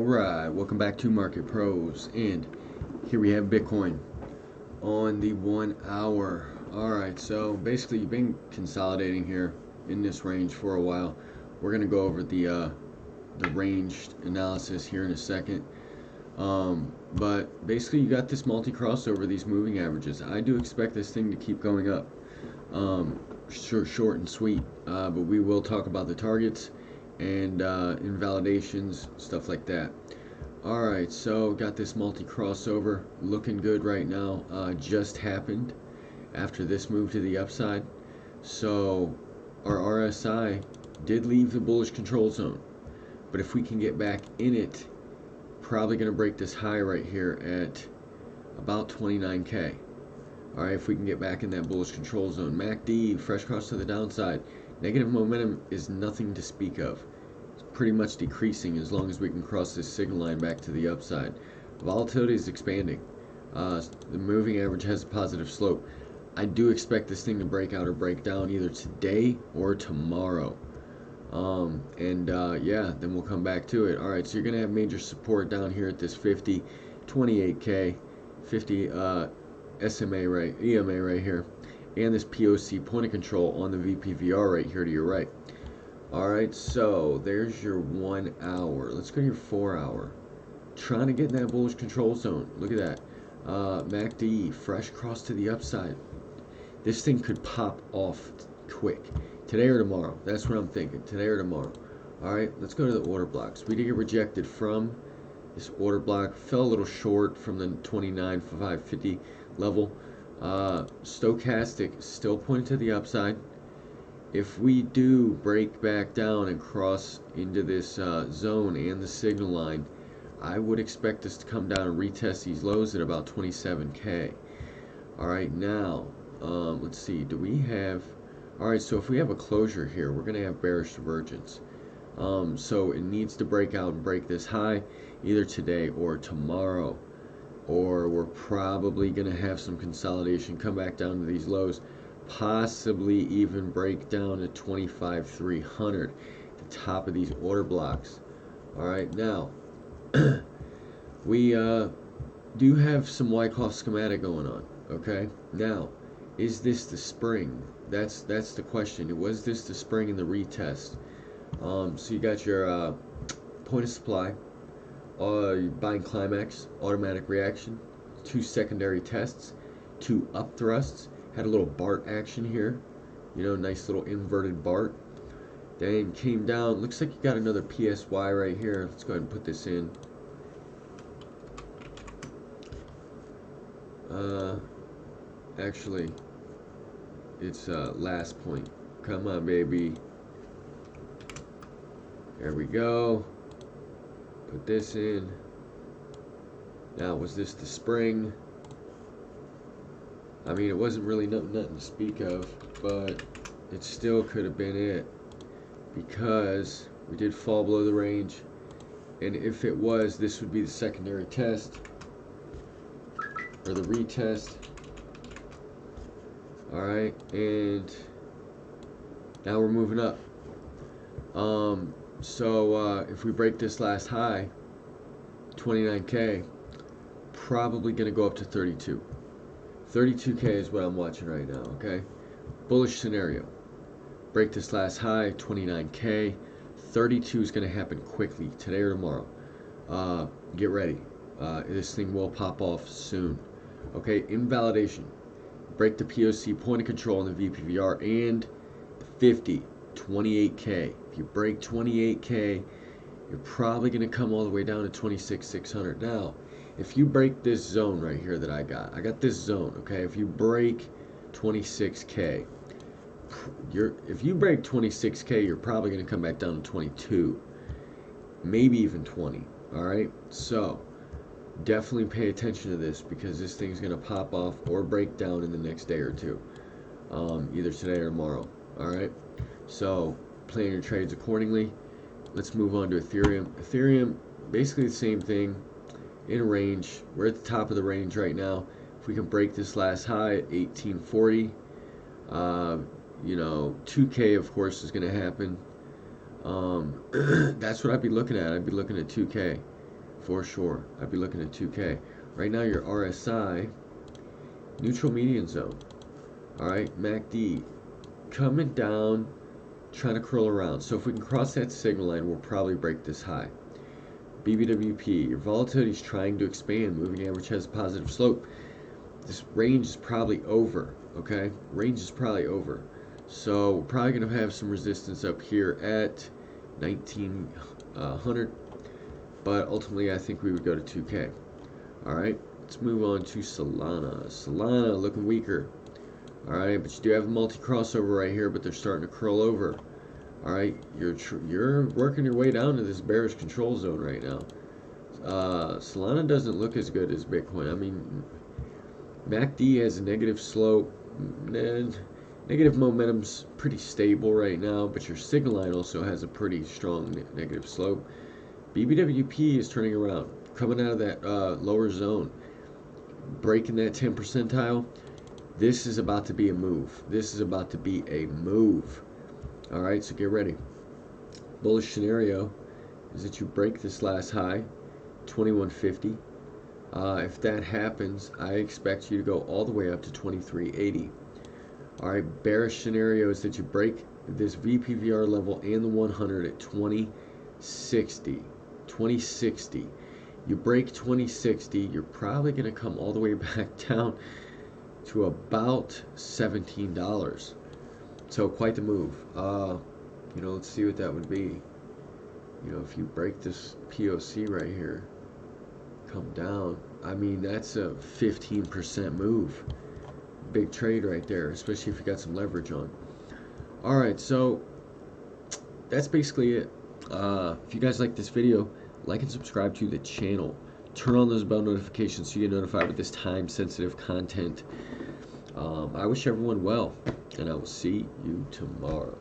Alright, welcome back to Market Pros, and here we have Bitcoin on the 1 hour. Alright, so basically you've been consolidating here in this range for a while. We're going to go over the ranged analysis here in a second. But basically you got this multi-crossover, these moving averages. I do expect this thing to keep going up. Short and sweet, but we will talk about the targets and invalidations, stuff like that. Alright, so got this multi-crossover looking good right now. Just happened after this move to the upside. So our RSI did leave the bullish control zone, but if we can get back in it, probably going to break this high right here at about 29k. Alright, if we can get back in that bullish control zone. MACD, fresh cross to the downside. Negative momentum is nothing to speak of. It's pretty much decreasing as long as we can cross this signal line back to the upside. Volatility is expanding. The moving average has a positive slope. I do expect this thing to break out or break down either today or tomorrow. Yeah, then we'll come back to it. Alright, so you're going to have major support down here at this 50, 28k, 50 SMA EMA right here, and this POC point of control on the VPVR right here to your right. Alright, so there's your 1 hour. Let's go to your 4 hour. Trying to get in that bullish control zone. Look at that. MACD, fresh cross to the upside. This thing could pop off quick. Today or tomorrow. That's what I'm thinking. Today or tomorrow. Alright, let's go to the order blocks. We did get rejected from this order block. Fell a little short from the 29,550 level. Stochastic still pointing to the upside. If we do break back down and cross into this zone and the signal line, I would expect us to come down and retest these lows at about 27k. Alright, now let's see, do we have, alright, so if we have a closure here, we're going to have bearish divergence. So it needs to break out and break this high either today or tomorrow, or we're probably going to have some consolidation, come back down to these lows, possibly even break down to 25,300, the top of these order blocks. Alright, now we do have some Wyckoff schematic going on. Okay, now is this the spring? That's the question. Was this the spring in the retest? So you got your point of supply, buying climax, automatic reaction, 2 secondary tests, 2 up thrusts, had a little BART action here, you know, nice little inverted BART, then came down. Looks like you got another PSY right here. Let's go ahead and put this in. Actually, it's last point. Come on, baby. There we go. Put this in. Now, was this the spring? I mean, it wasn't really nothing to speak of, but it still could have been it, because we did fall below the range, and if it was, this would be the secondary test or the retest. Alright, and now we're moving up. So if we break this last high, 29k, probably gonna go up to 32. 32k is what I'm watching right now. Okay, bullish scenario. Break this last high, 29k. 32 is gonna happen quickly, today or tomorrow. Get ready. This thing will pop off soon. Okay, invalidation. Break the POC point of control on the VPVR and 50, 28k. If you break 28k, you're probably going to come all the way down to 26,600. Now, if you break this zone right here that I got this zone, okay? If you break 26k, if you break 26k, you're probably going to come back down to 22, maybe even 20. All right, so definitely pay attention to this, because this thing's going to pop off or break down in the next day or two, either today or tomorrow. Alright, so plan your trades accordingly. Let's move on to Ethereum. Ethereum, basically the same thing, in range. We're at the top of the range right now. If we can break this last high at 1840, you know, 2k of course is going to happen. That's what I'd be looking at. I'd be looking at 2k. for sure. I'd be looking at 2K. Right now, your RSI, neutral median zone. All right, MACD coming down, trying to curl around. So if we can cross that signal line, we'll probably break this high. BBWP, your volatility is trying to expand. Moving average has a positive slope. This range is probably over, okay? Range is probably over. So we're probably going to have some resistance up here at 1900. But ultimately, I think we would go to 2K. All right, let's move on to Solana. Solana looking weaker. All right, but you do have a multi-crossover right here, but they're starting to curl over. All right, you're working your way down to this bearish control zone right now. Solana doesn't look as good as Bitcoin. I mean, MACD has a negative slope. Negative momentum's pretty stable right now, but your signal line also has a pretty strong negative slope. BBWP is turning around, coming out of that lower zone, breaking that 10 percentile. This is about to be a move. This is about to be a move. All right, so get ready. Bullish scenario is that you break this last high, 2150. If that happens, I expect you to go all the way up to 2380. All right, bearish scenario is that you break this VPVR level and the 100 at 2060. 2060. You break 2060, you're probably going to come all the way back down to about $17. So quite the move. You know, let's see what that would be. You know, if you break this POC right here, come down, I mean, that's a 15% move. Big trade right there, especially if you got some leverage on. All right, so that's basically it. If you guys like this video, like and subscribe to the channel. Turn on those bell notifications so you get notified with this time-sensitive content. I wish everyone well, and I will see you tomorrow.